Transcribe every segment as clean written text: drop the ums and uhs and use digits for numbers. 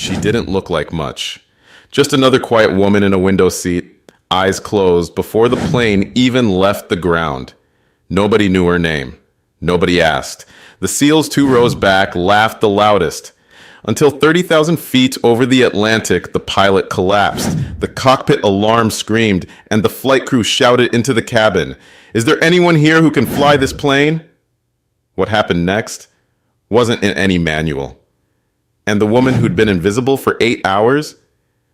She didn't look like much. Just another quiet woman in a window seat, eyes closed, before the plane even left the ground. Nobody knew her name. Nobody asked. The SEALs 2 rows back laughed the loudest. Until 30,000 feet over the Atlantic, the pilot collapsed. The cockpit alarm screamed, and the flight crew shouted into the cabin, "Is there anyone here who can fly this plane?" What happened next wasn't in any manual. And the woman who'd been invisible for 8 hours,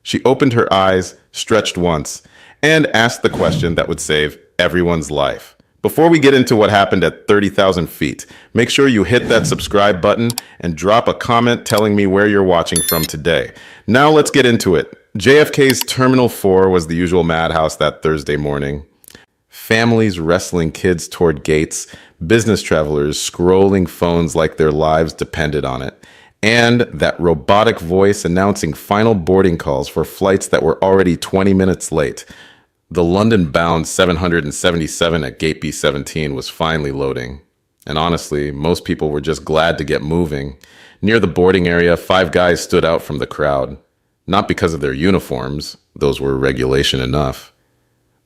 she opened her eyes, stretched once, and asked the question that would save everyone's life. Before we get into what happened at 30,000 feet, make sure you hit that subscribe button and drop a comment telling me where you're watching from today. Now let's get into it. JFK's Terminal 4 was the usual madhouse that Thursday morning. Families wrestling kids toward gates, business travelers scrolling phones like their lives depended on it, and that robotic voice announcing final boarding calls for flights that were already 20 minutes late. The London-bound 777 at Gate B17 was finally loading. And honestly, most people were just glad to get moving. Near the boarding area, 5 guys stood out from the crowd. Not because of their uniforms, those were regulation enough,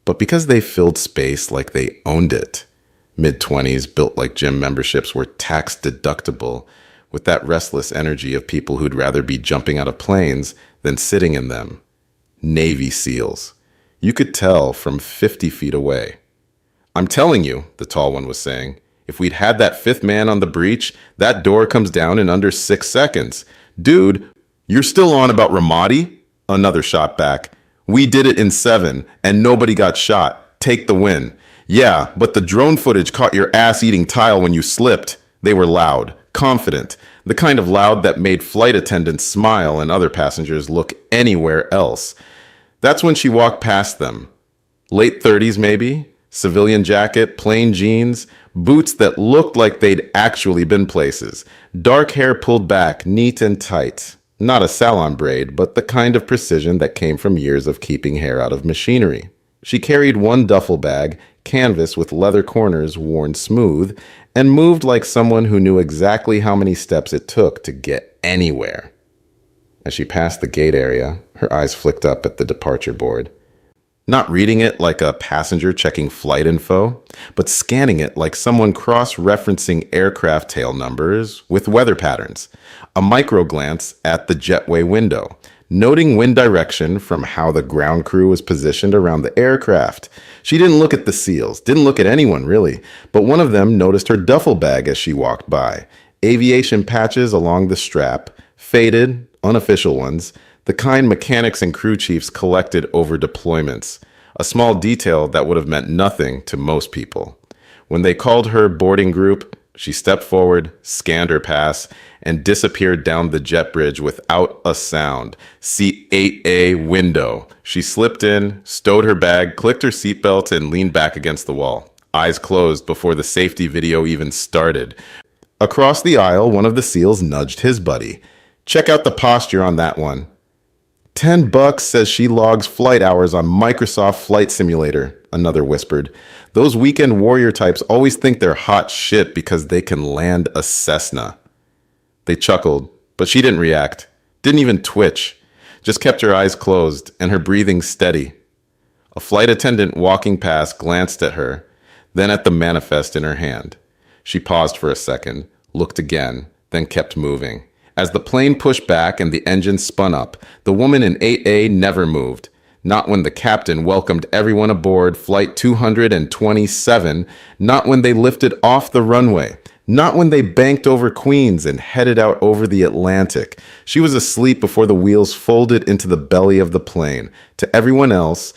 but because they filled space like they owned it. Mid-20s, built like gym memberships, were tax deductible, with that restless energy of people who'd rather be jumping out of planes than sitting in them. Navy SEALs. You could tell from 50 feet away. "I'm telling you," the tall one was saying, "if we'd had that 5th man on the breach, that door comes down in under 6 seconds. Dude, you're still on about Ramadi?" Another shot back. "We did it in 7, and nobody got shot. Take the win." "Yeah, but the drone footage caught your ass-eating tile when you slipped." They were loud, confident, the kind of loud that made flight attendants smile and other passengers look anywhere else. That's when she walked past them. Late 30s maybe, civilian jacket, plain jeans, boots that looked like they'd actually been places, dark hair pulled back, neat and tight. Not a salon braid, but the kind of precision that came from years of keeping hair out of machinery. She carried one duffel bag, canvas with leather corners worn smooth, and moved like someone who knew exactly how many steps it took to get anywhere. As she passed the gate area, her eyes flicked up at the departure board. Not reading it like a passenger checking flight info, but scanning it like someone cross-referencing aircraft tail numbers with weather patterns. A micro glance at the jetway window, noting wind direction from how the ground crew was positioned around the aircraft. She didn't look at the SEALs, didn't look at anyone really, but one of them noticed her duffel bag as she walked by. Aviation patches along the strap, faded, unofficial ones, the kind mechanics and crew chiefs collected over deployments. A small detail that would have meant nothing to most people. When they called her boarding group, she stepped forward, scanned her pass, and disappeared down the jet bridge without a sound. Seat 8A window. She slipped in, stowed her bag, clicked her seatbelt, and leaned back against the wall. Eyes closed before the safety video even started. Across the aisle, one of the SEALs nudged his buddy. "Check out the posture on that one." $10 says she logs flight hours on Microsoft Flight Simulator, another whispered. "Those weekend warrior types always think they're hot shit because they can land a Cessna." They chuckled, but she didn't react, didn't even twitch, just kept her eyes closed and her breathing steady. A flight attendant walking past glanced at her, then at the manifest in her hand. She paused for a second, looked again, then kept moving. As the plane pushed back and the engine spun up, the woman in 8A never moved. Not when the captain welcomed everyone aboard Flight 227, not when they lifted off the runway, not when they banked over Queens and headed out over the Atlantic. She was asleep before the wheels folded into the belly of the plane. To everyone else,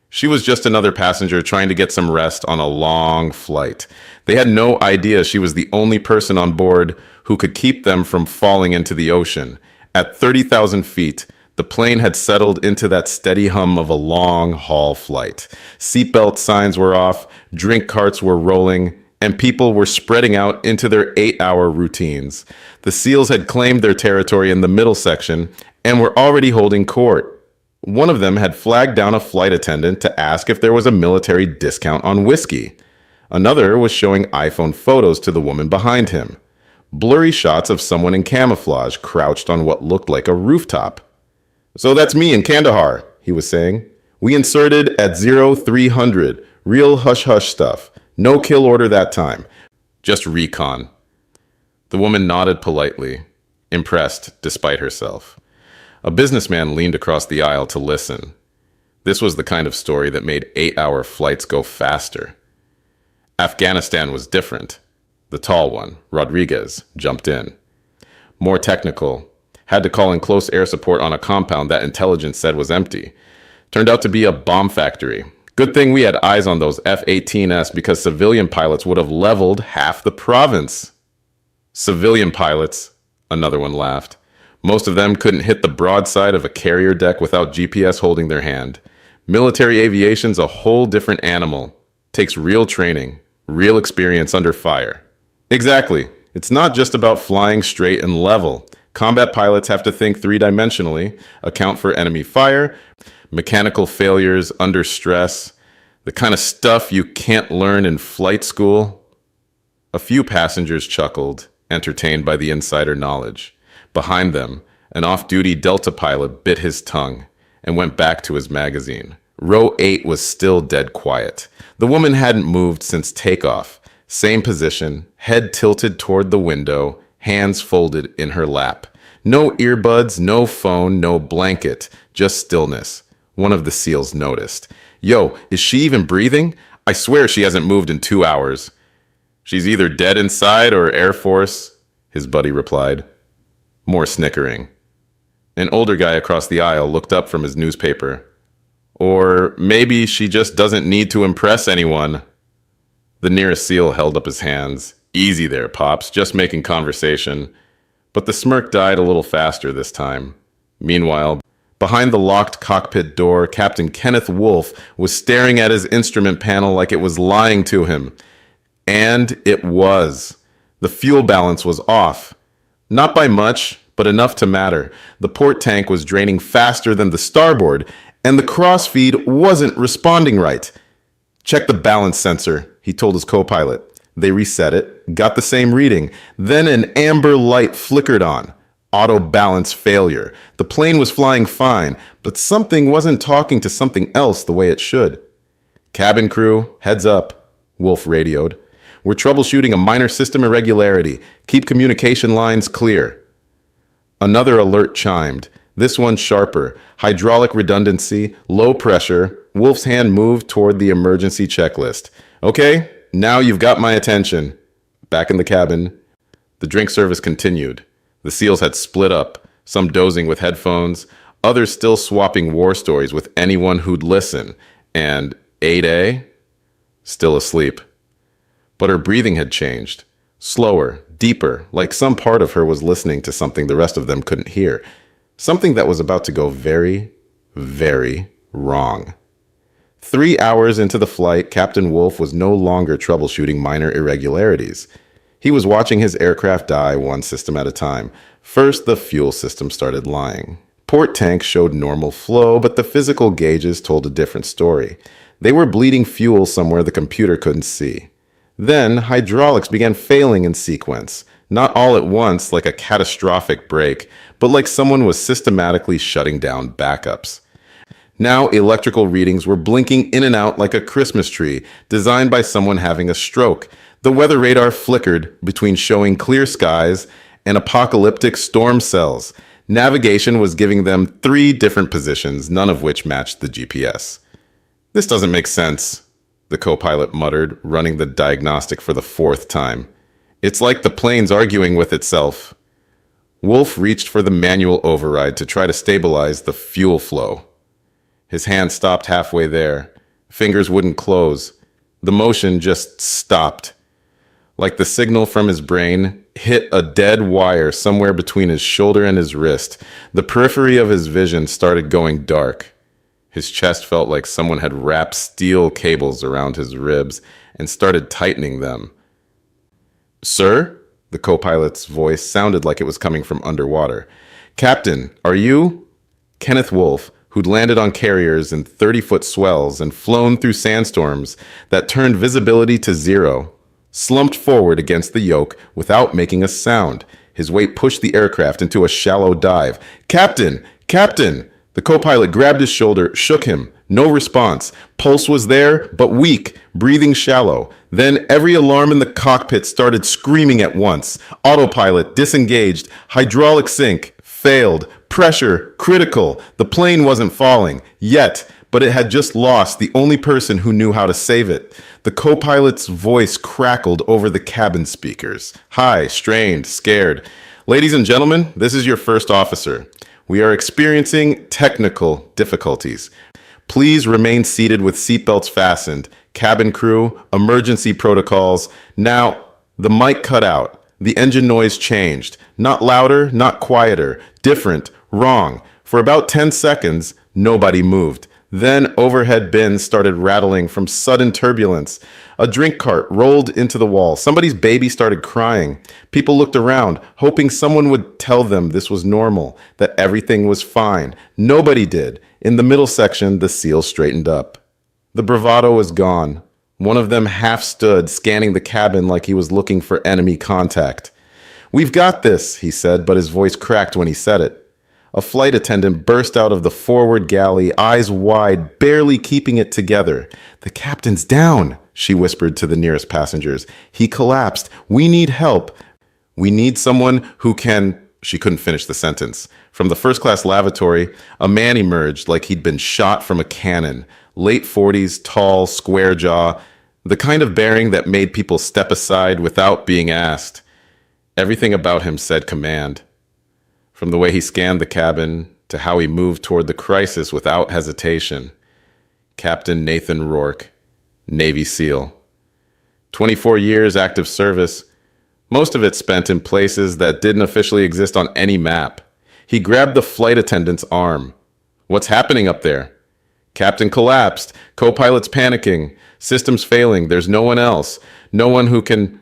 she was just another passenger trying to get some rest on a long flight. They had no idea she was the only person on board who could keep them from falling into the ocean. At 30,000 feet, the plane had settled into that steady hum of a long-haul flight. Seatbelt signs were off, drink carts were rolling, and people were spreading out into their 8-hour routines. The SEALs had claimed their territory in the middle section and were already holding court. One of them had flagged down a flight attendant to ask if there was a military discount on whiskey. Another was showing iPhone photos to the woman behind him. blurry shots of someone in camouflage crouched on what looked like a rooftop. "So that's me in Kandahar," he was saying. "We inserted at 0300. Real hush-hush stuff. No kill order that time. Just recon." The woman nodded politely, impressed despite herself. A businessman leaned across the aisle to listen. This was the kind of story that made 8-hour flights go faster. Afghanistan was different. The tall one, Rodriguez, jumped in. More technical. Had to call in close air support on a compound that intelligence said was empty. Turned out to be a bomb factory. Good thing we had eyes on those F-18s because civilian pilots would have leveled half the province. "Civilian pilots," another one laughed. "Most of them couldn't hit the broadside of a carrier deck without GPS holding their hand. Military aviation's a whole different animal. Takes real training, real experience under fire." Exactly. It's not just about flying straight and level. Combat pilots have to think three-dimensionally, account for enemy fire, mechanical failures under stress, the kind of stuff you can't learn in flight school. A few passengers chuckled, entertained by the insider knowledge. Behind them, an off-duty Delta pilot bit his tongue and went back to his magazine. Row 8 was still dead quiet. The woman hadn't moved since takeoff. Same position, head tilted toward the window, hands folded in her lap. No earbuds, no phone, no blanket, just stillness. One of the SEALs noticed. "Yo, is she even breathing? I swear she hasn't moved in 2 hours." "She's either dead inside or Air Force," his buddy replied. More snickering. An older guy across the aisle looked up from his newspaper. "Or maybe she just doesn't need to impress anyone." The nearest SEAL held up his hands. "Easy there, Pops, just making conversation." But the smirk died a little faster this time. Meanwhile, behind the locked cockpit door, Captain Kenneth Wolf was staring at his instrument panel like it was lying to him. And it was. The fuel balance was off. Not by much, but enough to matter. The port tank was draining faster than the starboard, and the crossfeed wasn't responding right. "Check the balance sensor," he told his co-pilot. They reset it, got the same reading. Then an amber light flickered on. Auto balance failure. The plane was flying fine, but something wasn't talking to something else the way it should. "Cabin crew, heads up," Wolf radioed. "We're troubleshooting a minor system irregularity. Keep communication lines clear." Another alert chimed, this one sharper. Hydraulic redundancy, low pressure. Wolf's hand moved toward the emergency checklist. "Okay, now you've got my attention." Back in the cabin, the drink service continued. The SEALs had split up, some dozing with headphones, others still swapping war stories with anyone who'd listen. And 8A? Still asleep. But her breathing had changed. Slower, deeper, like some part of her was listening to something the rest of them couldn't hear. Something that was about to go very, very wrong. 3 hours into the flight, Captain Wolf was no longer troubleshooting minor irregularities. He was watching his aircraft die one system at a time. First, the fuel system started lying. Port tanks showed normal flow, but the physical gauges told a different story. They were bleeding fuel somewhere the computer couldn't see. Then, hydraulics began failing in sequence. Not all at once, like a catastrophic break, but like someone was systematically shutting down backups. Now, electrical readings were blinking in and out like a Christmas tree, designed by someone having a stroke. The weather radar flickered between showing clear skies and apocalyptic storm cells. Navigation was giving them 3 different positions, none of which matched the GPS. "This doesn't make sense," the co-pilot muttered, running the diagnostic for the 4th time. "It's like the plane's arguing with itself." Wolf reached for the manual override to try to stabilize the fuel flow. His hand stopped halfway there. Fingers wouldn't close. The motion just stopped. Like the signal from his brain hit a dead wire somewhere between his shoulder and his wrist. The periphery of his vision started going dark. His chest felt like someone had wrapped steel cables around his ribs and started tightening them. "Sir?" The co-pilot's voice sounded like it was coming from underwater. "Captain, are you?" Kenneth Wolf, who'd landed on carriers in 30-foot swells and flown through sandstorms that turned visibility to 0, slumped forward against the yoke without making a sound. His weight pushed the aircraft into a shallow dive. "Captain! Captain!" The co-pilot grabbed his shoulder, shook him. No response. Pulse was there, but weak, breathing shallow. Then every alarm in the cockpit started screaming at once. Autopilot disengaged, hydraulic sync failed, pressure critical. The plane wasn't falling yet, but it had just lost the only person who knew how to save it. The co-pilot's voice crackled over the cabin speakers. High, strained, scared. "Ladies and gentlemen, this is your first officer. We are experiencing technical difficulties. Please remain seated with seatbelts fastened. Cabin crew, emergency protocols." Now, the mic cut out. The engine noise changed. Not louder, not quieter. Different, wrong. For about 10 seconds, nobody moved. Then overhead bins started rattling from sudden turbulence. A drink cart rolled into the wall. Somebody's baby started crying. People looked around, hoping someone would tell them this was normal, that everything was fine. Nobody did. In the middle section, the SEALs straightened up. The bravado was gone. One of them half stood, scanning the cabin like he was looking for enemy contact. "We've got this," he said, but his voice cracked when he said it. A flight attendant burst out of the forward galley, eyes wide, barely keeping it together. "The captain's down," she whispered to the nearest passengers. "He collapsed. We need help. We need someone who can—" She couldn't finish the sentence. From the first-class lavatory, a man emerged like he'd been shot from a cannon. Late 40s, tall, square jaw, the kind of bearing that made people step aside without being asked. Everything about him said command. From the way he scanned the cabin to how he moved toward the crisis without hesitation. Captain Nathan Rourke, Navy SEAL. 24 years active service, most of it spent in places that didn't officially exist on any map. He grabbed the flight attendant's arm. "What's happening up there?" "Captain collapsed. Co-pilot's panicking. Systems failing. There's no one else. No one who can—"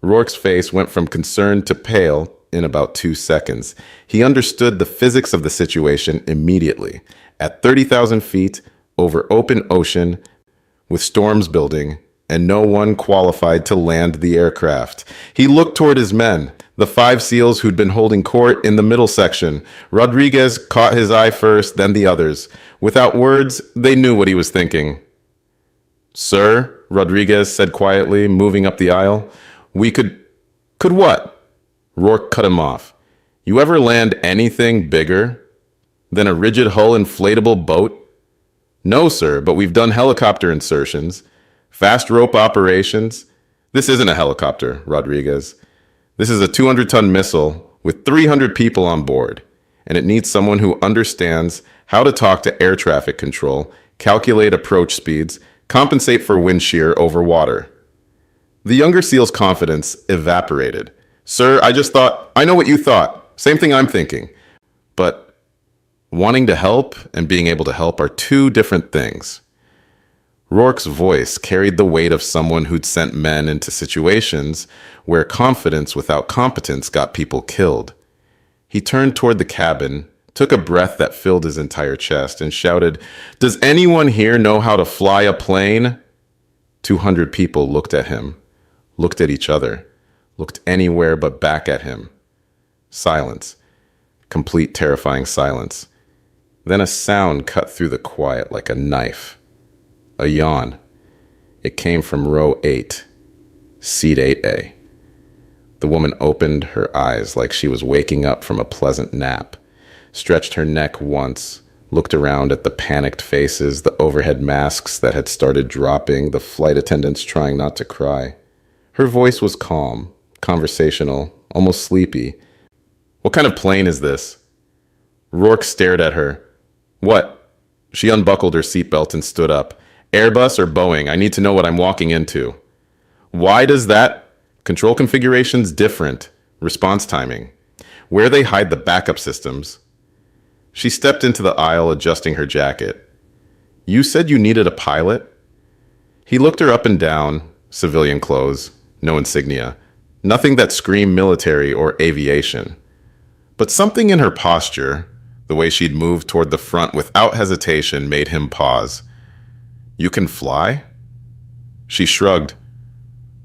Rourke's face went from concern to pale in about 2 seconds. He understood the physics of the situation immediately. At 30,000 feet, over open ocean, with storms building, and no one qualified to land the aircraft. He looked toward his men, the 5 SEALs who'd been holding court in the middle section. Rodriguez caught his eye first, then the others. Without words, they knew what he was thinking. "Sir," Rodriguez said quietly, moving up the aisle, "we could what?" Rourke cut him off. "You ever land anything bigger than a rigid hull inflatable boat?" "No, sir, but we've done helicopter insertions, fast rope operations." "This isn't a helicopter, Rodriguez. This is a 200-ton missile with 300 people on board, and it needs someone who understands how to talk to air traffic control, calculate approach speeds, compensate for wind shear over water." The younger SEAL's confidence evaporated. "Sir, I know what you thought. Same thing I'm thinking. But wanting to help and being able to help are 2 different things." Rourke's voice carried the weight of someone who'd sent men into situations where confidence without competence got people killed. He turned toward the cabin, took a breath that filled his entire chest, and shouted, "Does anyone here know how to fly a plane?" 200 people looked at him, looked at each other, looked anywhere but back at him. Silence. Complete terrifying silence. Then a sound cut through the quiet like a knife. A yawn. It came from row 8, seat 8A. The woman opened her eyes like she was waking up from a pleasant nap, stretched her neck once, looked around at the panicked faces, the overhead masks that had started dropping, the flight attendants trying not to cry. Her voice was calm, conversational, almost sleepy. "What kind of plane is this?" Rourke stared at her. "What?" She unbuckled her seatbelt and stood up. "Airbus or Boeing? I need to know what I'm walking into." "Why does that?" "Control configuration's different. Response timing. Where they hide the backup systems." She stepped into the aisle, adjusting her jacket. "You said you needed a pilot?" He looked her up and down, civilian clothes, no insignia. Nothing that screamed military or aviation. But something in her posture, the way she'd moved toward the front without hesitation, made him pause. "You can fly?" She shrugged.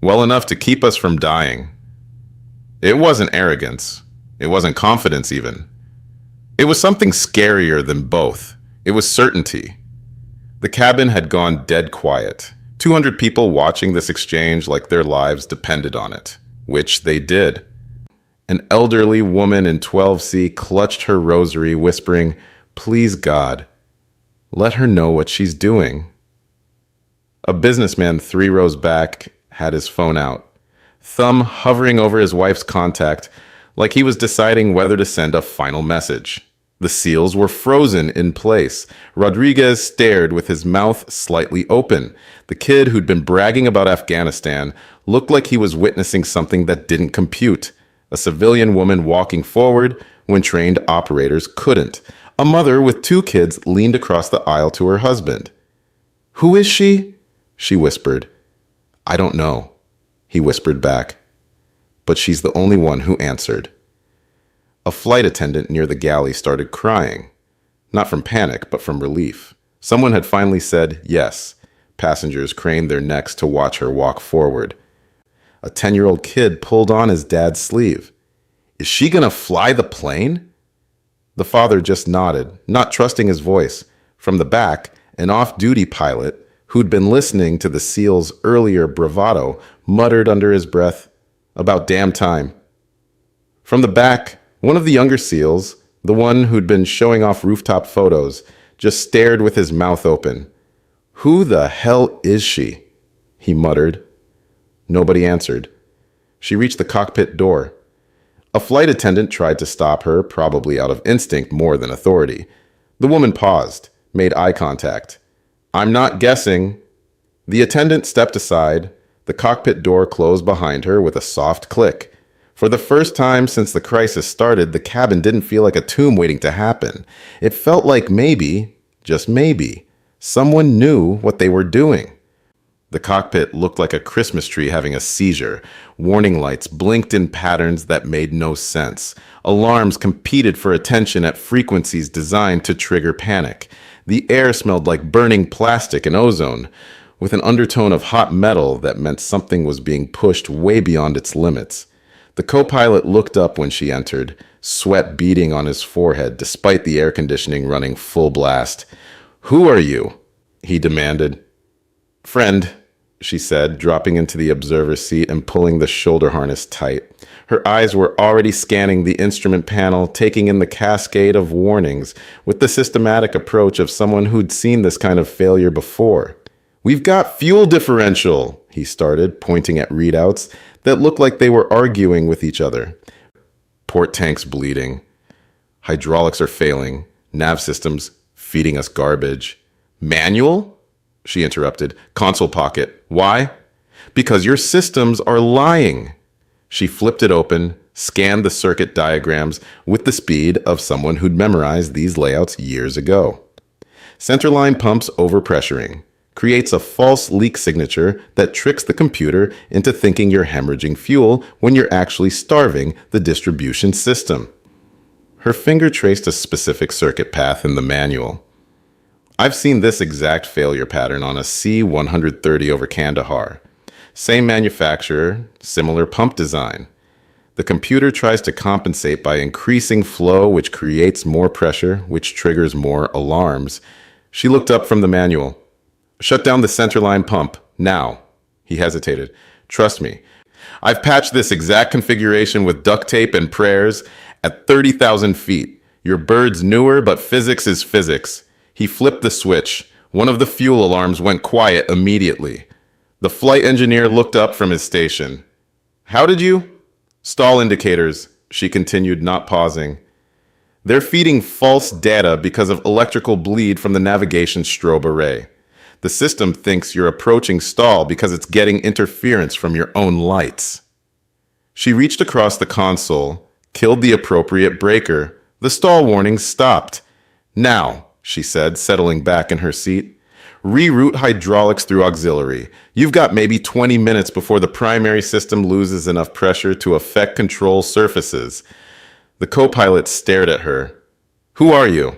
Well enough to keep us from dying. It wasn't arrogance. It wasn't confidence, even. It was something scarier than both. It was certainty. The cabin had gone dead quiet. 200 people watching this exchange like their lives depended on it, which they did. An elderly woman in 12C clutched her rosary, whispering, "Please, God, let her know what she's doing." A businessman 3 rows back had his phone out, thumb hovering over his wife's contact like he was deciding whether to send a final message. The seals were frozen in place. Rodriguez stared with his mouth slightly open. The kid who'd been bragging about Afghanistan looked like he was witnessing something that didn't compute. A civilian woman walking forward when trained operators couldn't. A mother with 2 kids leaned across the aisle to her husband. "Who is she?" she whispered. "I don't know," he whispered back. But she's the only one who answered. A flight attendant near the galley started crying. Not from panic, but from relief. Someone had finally said yes. Passengers craned their necks to watch her walk forward. A 10-year-old kid pulled on his dad's sleeve. "Is she gonna fly the plane?" The father just nodded, not trusting his voice. From the back, an off-duty pilot, who'd been listening to the SEAL's earlier bravado, muttered under his breath, "About damn time." From the back, one of the younger SEALs, the one who'd been showing off rooftop photos, just stared with his mouth open. "Who the hell is she?" he muttered. Nobody answered. She reached the cockpit door. A flight attendant tried to stop her, probably out of instinct more than authority. The woman paused, made eye contact. "I'm not guessing." The attendant stepped aside. The cockpit door closed behind her with a soft click. For the first time since the crisis started, the cabin didn't feel like a tomb waiting to happen. It felt like maybe, just maybe, someone knew what they were doing. The cockpit looked like a Christmas tree having a seizure. Warning lights blinked in patterns that made no sense. Alarms competed for attention at frequencies designed to trigger panic. The air smelled like burning plastic and ozone, with an undertone of hot metal that meant something was being pushed way beyond its limits. The co-pilot looked up when she entered, sweat beading on his forehead despite the air conditioning running full blast. "Who are you?" he demanded. "Friend," she said, dropping into the observer seat and pulling the shoulder harness tight. Her eyes were already scanning the instrument panel, taking in the cascade of warnings with the systematic approach of someone who'd seen this kind of failure before. "We've got fuel differential," he started, pointing at readouts that looked like they were arguing with each other. "Port tanks bleeding. Hydraulics are failing. Nav systems feeding us garbage." "Manual?" she interrupted. "Console pocket. Why?" "Because your systems are lying." She flipped it open, scanned the circuit diagrams with the speed of someone who'd memorized these layouts years ago. Centerline pumps overpressuring. Creates a false leak signature that tricks the computer into thinking you're hemorrhaging fuel when you're actually starving the distribution system. Her finger traced a specific circuit path in the manual. "I've seen this exact failure pattern on a C-130 over Kandahar. Same manufacturer, similar pump design. The computer tries to compensate by increasing flow, which creates more pressure, which triggers more alarms." She looked up from the manual. "Shut down the centerline pump, now." He hesitated. "Trust me. I've patched this exact configuration with duct tape and prayers at 30,000 feet. Your bird's newer, but physics is physics." He flipped the switch. One of the fuel alarms went quiet immediately. The flight engineer looked up from his station. "How did you?" "Stall indicators," she continued, not pausing. "They're feeding false data because of electrical bleed from the navigation strobe array. The system thinks you're approaching stall because it's getting interference from your own lights." She reached across the console, killed the appropriate breaker. The stall warnings stopped. "Now," she said, settling back in her seat, "reroute hydraulics through auxiliary. You've got maybe 20 minutes before the primary system loses enough pressure to affect control surfaces." The co-pilot stared at her. "Who are you?"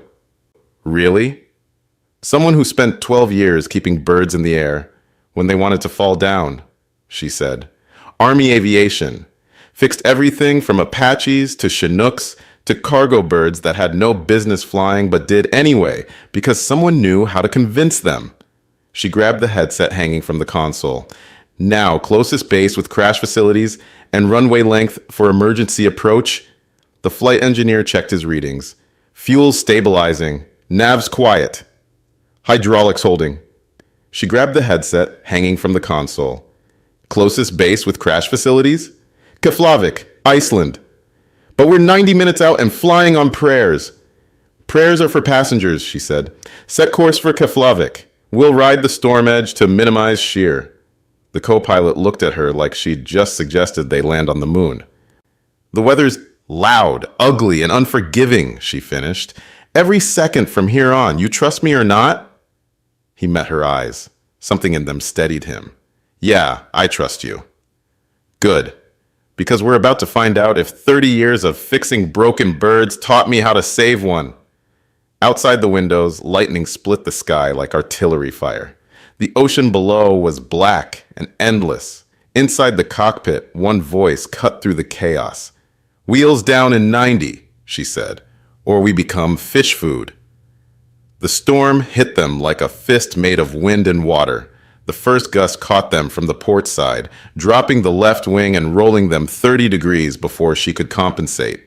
"Really?" "Someone who spent 12 years keeping birds in the air when they wanted to fall down," she said. Army aviation. Fixed everything from Apaches to Chinooks to cargo birds that had no business flying but did anyway because someone knew how to convince them. She grabbed the headset hanging from the console. Now, closest base with crash facilities and runway length for emergency approach. The flight engineer checked his readings. Fuel stabilizing. Navs quiet. Hydraulics holding. She grabbed the headset hanging from the console. Closest base with crash facilities? Keflavik, Iceland. But we're 90 minutes out and flying on prayers. Prayers are for passengers, she said. Set course for Keflavik. We'll ride the storm edge to minimize shear. The co-pilot looked at her like she'd just suggested they land on the moon. The weather's loud, ugly, and unforgiving, she finished. Every second from here on, you trust me or not? He met her eyes. Something in them steadied him. Yeah, I trust you. Good. Because we're about to find out if 30 years of fixing broken birds taught me how to save one. Outside the windows, lightning split the sky like artillery fire. The ocean below was black and endless. Inside the cockpit, one voice cut through the chaos. Wheels down in 90, she said, or we become fish food. The storm hit them like a fist made of wind and water. The first gust caught them from the port side, dropping the left wing and rolling them 30 degrees before she could compensate.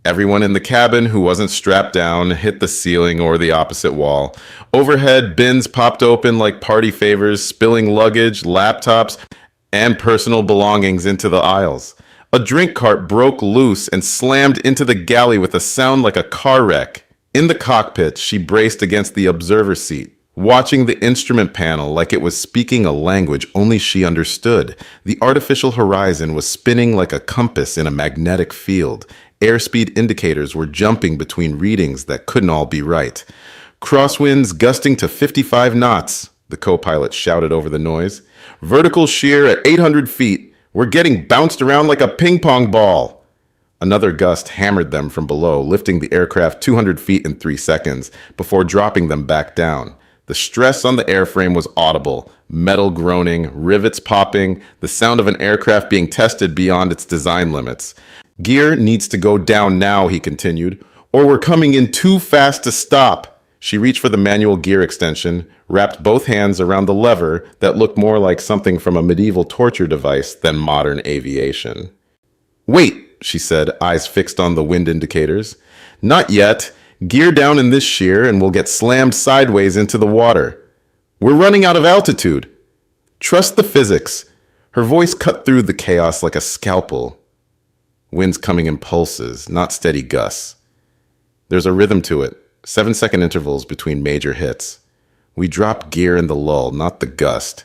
Everyone in the cabin who wasn't strapped down hit the ceiling or the opposite wall. Overhead, bins popped open like party favors, spilling luggage, laptops, and personal belongings into the aisles. A drink cart broke loose and slammed into the galley with a sound like a car wreck. In the cockpit, she braced against the observer seat, watching the instrument panel like it was speaking a language only she understood. The artificial horizon was spinning like a compass in a magnetic field. Airspeed indicators were jumping between readings that couldn't all be right. Crosswinds gusting to 55 knots, the co-pilot shouted over the noise. Vertical shear at 800 feet. We're getting bounced around like a ping pong ball. Another gust hammered them from below, lifting the aircraft 200 feet in 3 seconds before dropping them back down. The stress on the airframe was audible, metal groaning, rivets popping, the sound of an aircraft being tested beyond its design limits. Gear needs to go down now, he continued, or we're coming in too fast to stop. She reached for the manual gear extension, wrapped both hands around the lever that looked more like something from a medieval torture device than modern aviation. Wait, she said, eyes fixed on the wind indicators. Not yet. Gear down in this shear and we'll get slammed sideways into the water. We're running out of altitude. Trust the physics. Her voice cut through the chaos like a scalpel. Winds coming in pulses, not steady gusts. There's a rhythm to it, 7-second intervals between major hits. We drop gear in the lull, not the gust.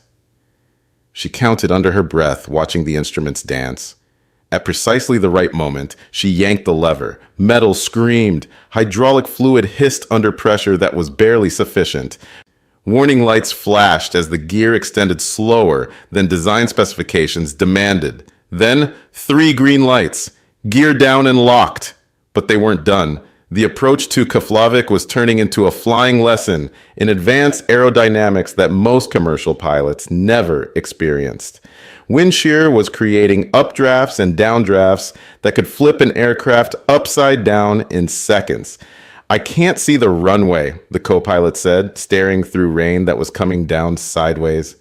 She counted under her breath, watching the instruments dance. At precisely the right moment, she yanked the lever. Metal screamed. Hydraulic fluid hissed under pressure that was barely sufficient. Warning lights flashed as the gear extended slower than design specifications demanded. Then, 3 green lights. Gear down and locked. But they weren't done. The approach to Keflavik was turning into a flying lesson in advanced aerodynamics that most commercial pilots never experienced. Wind shear was creating updrafts and downdrafts that could flip an aircraft upside down in seconds. I can't see the runway, the co-pilot said, staring through rain that was coming down sideways.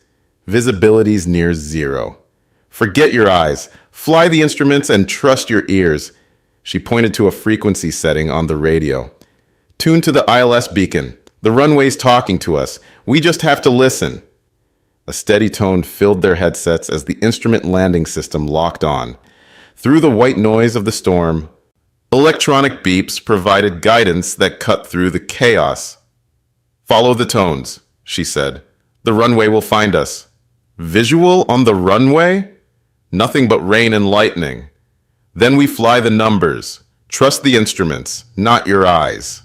Visibility's near zero. Forget your eyes. Fly the instruments and trust your ears. She pointed to a frequency setting on the radio. Tune to the ILS beacon. The runway's talking to us. We just have to listen. A steady tone filled their headsets as the instrument landing system locked on. Through the white noise of the storm, electronic beeps provided guidance that cut through the chaos. Follow the tones, she said. The runway will find us. Visual on the runway? Nothing but rain and lightning. Then we fly the numbers. Trust the instruments, not your eyes.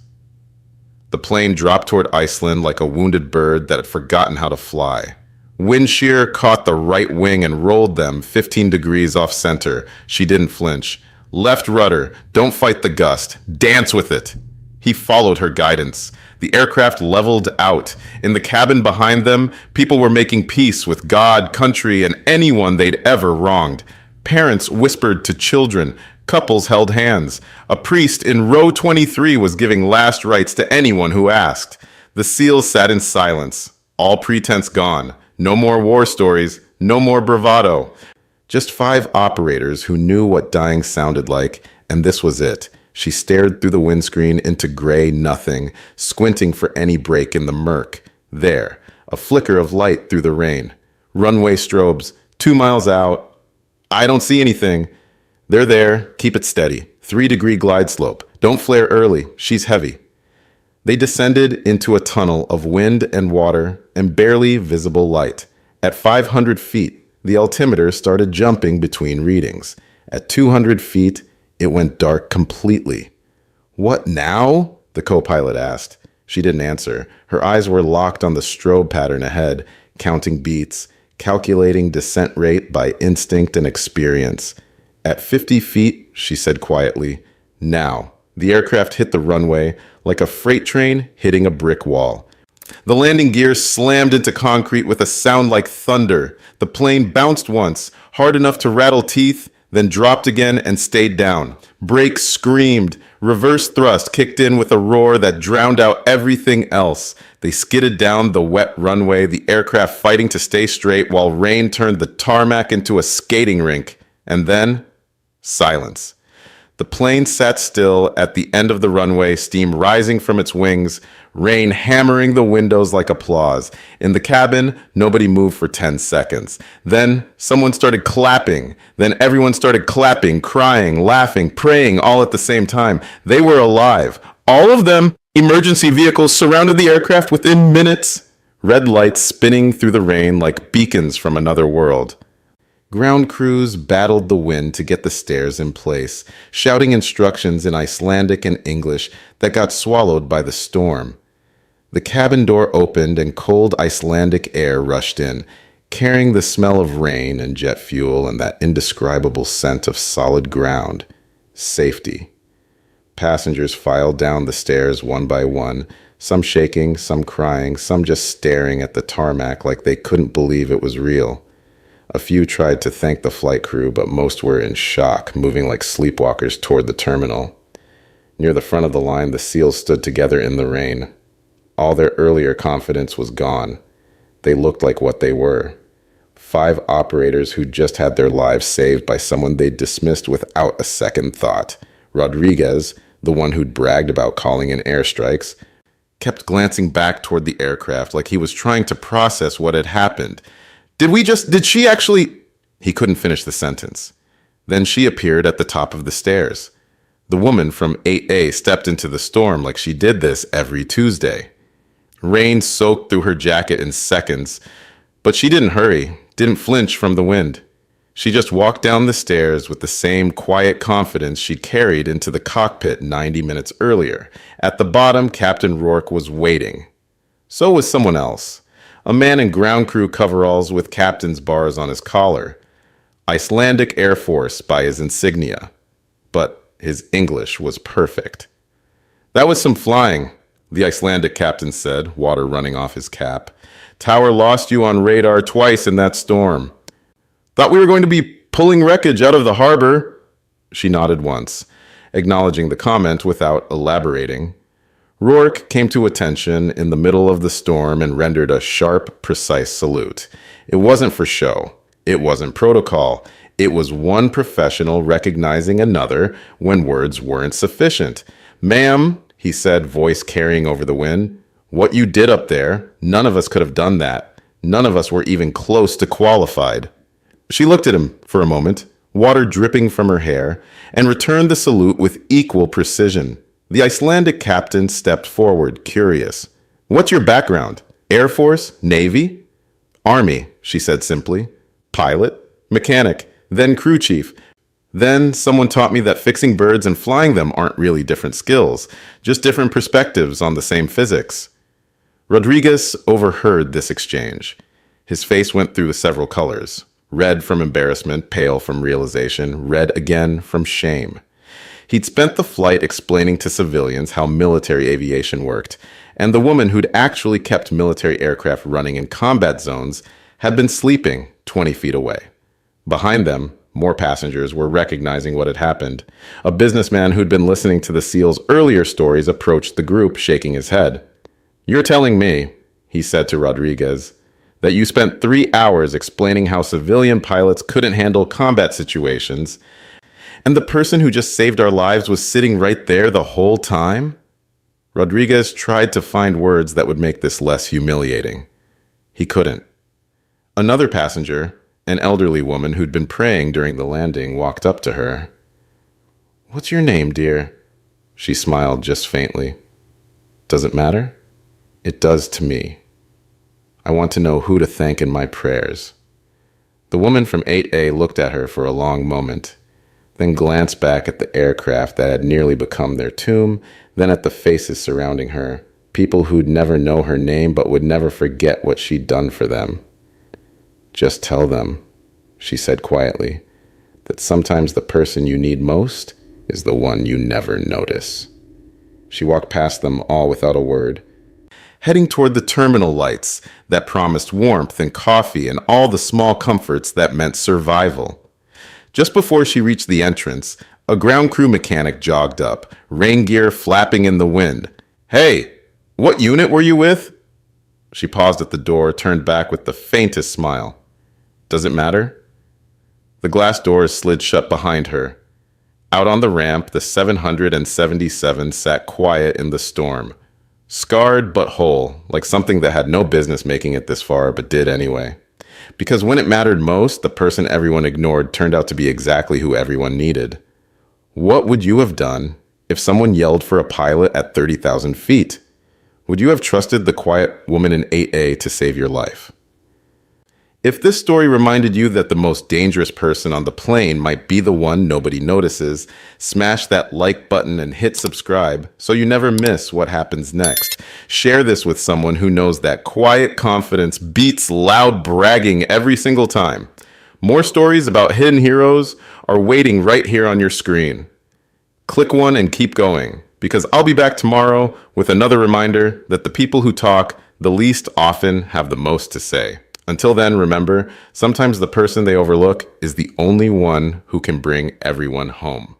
The plane dropped toward Iceland like a wounded bird that had forgotten how to fly. Wind shear caught the right wing and rolled them 15 degrees off center. She didn't flinch. Left rudder, don't fight the gust. Dance with it. He followed her guidance. The aircraft leveled out. In the cabin behind them, people were making peace with God, country, and anyone they'd ever wronged. Parents whispered to children. Couples held hands. A priest in row 23 was giving last rites to anyone who asked. The SEALs sat in silence, all pretense gone. No more war stories, no more bravado. Just 5 operators who knew what dying sounded like, and this was it. She stared through the windscreen into gray nothing, squinting for any break in the murk. There, a flicker of light through the rain. Runway strobes, 2 miles out. I don't see anything. They're there, keep it steady. 3-degree glide slope. Don't flare early, she's heavy. They descended into a tunnel of wind and water and barely visible light. At 500 feet, the altimeter started jumping between readings. At 200 feet, it went dark completely. What now? The co-pilot asked. She didn't answer. Her eyes were locked on the strobe pattern ahead, counting beats, calculating descent rate by instinct and experience. At 50 feet, she said quietly, now. The aircraft hit the runway like a freight train hitting a brick wall. The landing gear slammed into concrete with a sound like thunder. The plane bounced once, hard enough to rattle teeth, then dropped again and stayed down. Brakes screamed. Reverse thrust kicked in with a roar that drowned out everything else. They skidded down the wet runway, the aircraft fighting to stay straight while rain turned the tarmac into a skating rink. And then, silence. The plane sat still at the end of the runway, steam rising from its wings, rain hammering the windows like applause. In the cabin, nobody moved for 10 seconds. Then someone started clapping. Then everyone started clapping, crying, laughing, praying all at the same time. They were alive. All of them. Emergency vehicles surrounded the aircraft within minutes. Red lights spinning through the rain like beacons from another world. Ground crews battled the wind to get the stairs in place, shouting instructions in Icelandic and English that got swallowed by the storm. The cabin door opened and cold Icelandic air rushed in, carrying the smell of rain and jet fuel and that indescribable scent of solid ground. Safety. Passengers filed down the stairs one by one, some shaking, some crying, some just staring at the tarmac like they couldn't believe it was real. A few tried to thank the flight crew, but most were in shock, moving like sleepwalkers toward the terminal. Near the front of the line, the SEALs stood together in the rain. All their earlier confidence was gone. They looked like what they were. 5 operators who just had their lives saved by someone they dismissed without a second thought. Rodriguez, the one who'd bragged about calling in airstrikes, kept glancing back toward the aircraft like he was trying to process what had happened. Did she actually? He couldn't finish the sentence. Then she appeared at the top of the stairs. The woman from 8A stepped into the storm like she did this every Tuesday. Rain soaked through her jacket in seconds, but she didn't hurry, didn't flinch from the wind. She just walked down the stairs with the same quiet confidence she'd carried into the cockpit 90 minutes earlier. At the bottom, Captain Rourke was waiting. So was someone else. A man in ground crew coveralls with captain's bars on his collar. Icelandic Air Force by his insignia. But his English was perfect. That was some flying, the Icelandic captain said, water running off his cap. Tower lost you on radar twice in that storm. Thought we were going to be pulling wreckage out of the harbor. She nodded once, acknowledging the comment without elaborating. Rourke came to attention in the middle of the storm and rendered a sharp, precise salute. It wasn't for show. It wasn't protocol. It was one professional recognizing another when words weren't sufficient. Ma'am, he said, voice carrying over the wind, what you did up there, none of us could have done that. None of us were even close to qualified. She looked at him for a moment, water dripping from her hair, and returned the salute with equal precision. The Icelandic captain stepped forward, curious. What's your background? Air Force? Navy? Army, she said simply. Pilot? Mechanic? Then crew chief. Then someone taught me that fixing birds and flying them aren't really different skills, just different perspectives on the same physics. Rodriguez overheard this exchange. His face went through several colors. Red from embarrassment, pale from realization, red again from shame. He'd spent the flight explaining to civilians how military aviation worked, and the woman who'd actually kept military aircraft running in combat zones had been sleeping 20 feet away. Behind them, More passengers were recognizing what had happened. A businessman who'd been listening to the SEAL's earlier stories approached the group, shaking his head. "You're telling me," he said to Rodriguez, "that you spent 3 hours explaining how civilian pilots couldn't handle combat situations, and the person who just saved our lives was sitting right there the whole time?" Rodriguez tried to find words that would make this less humiliating. He couldn't. Another passenger, an elderly woman who'd been praying during the landing, walked up to her. "What's your name, dear?" She smiled just faintly. "Does it matter?" "It does to me. I want to know who to thank in my prayers." The woman from 8A looked at her for a long moment, then glanced back at the aircraft that had nearly become their tomb, then at the faces surrounding her, people who'd never know her name but would never forget what she'd done for them. "Just tell them," she said quietly, "that sometimes the person you need most is the one you never notice." She walked past them all without a word, heading toward the terminal lights that promised warmth and coffee and all the small comforts that meant survival. Just before she reached the entrance, a ground crew mechanic jogged up, rain gear flapping in the wind. "Hey, what unit were you with?" She paused at the door, turned back with the faintest smile. "Does it matter?" The glass doors slid shut behind her. Out on the ramp, the 777 sat quiet in the storm, scarred but whole, like something that had no business making it this far but did anyway. Because when it mattered most, the person everyone ignored turned out to be exactly who everyone needed. What would you have done if someone yelled for a pilot at 30,000 feet? Would you have trusted the quiet woman in 8A to save your life? If this story reminded you that the most dangerous person on the plane might be the one nobody notices, smash that like button and hit subscribe so you never miss what happens next. Share this with someone who knows that quiet confidence beats loud bragging every single time. More stories about hidden heroes are waiting right here on your screen. Click one and keep going, because I'll be back tomorrow with another reminder that the people who talk the least often have the most to say. Until then, remember, sometimes the person they overlook is the only one who can bring everyone home.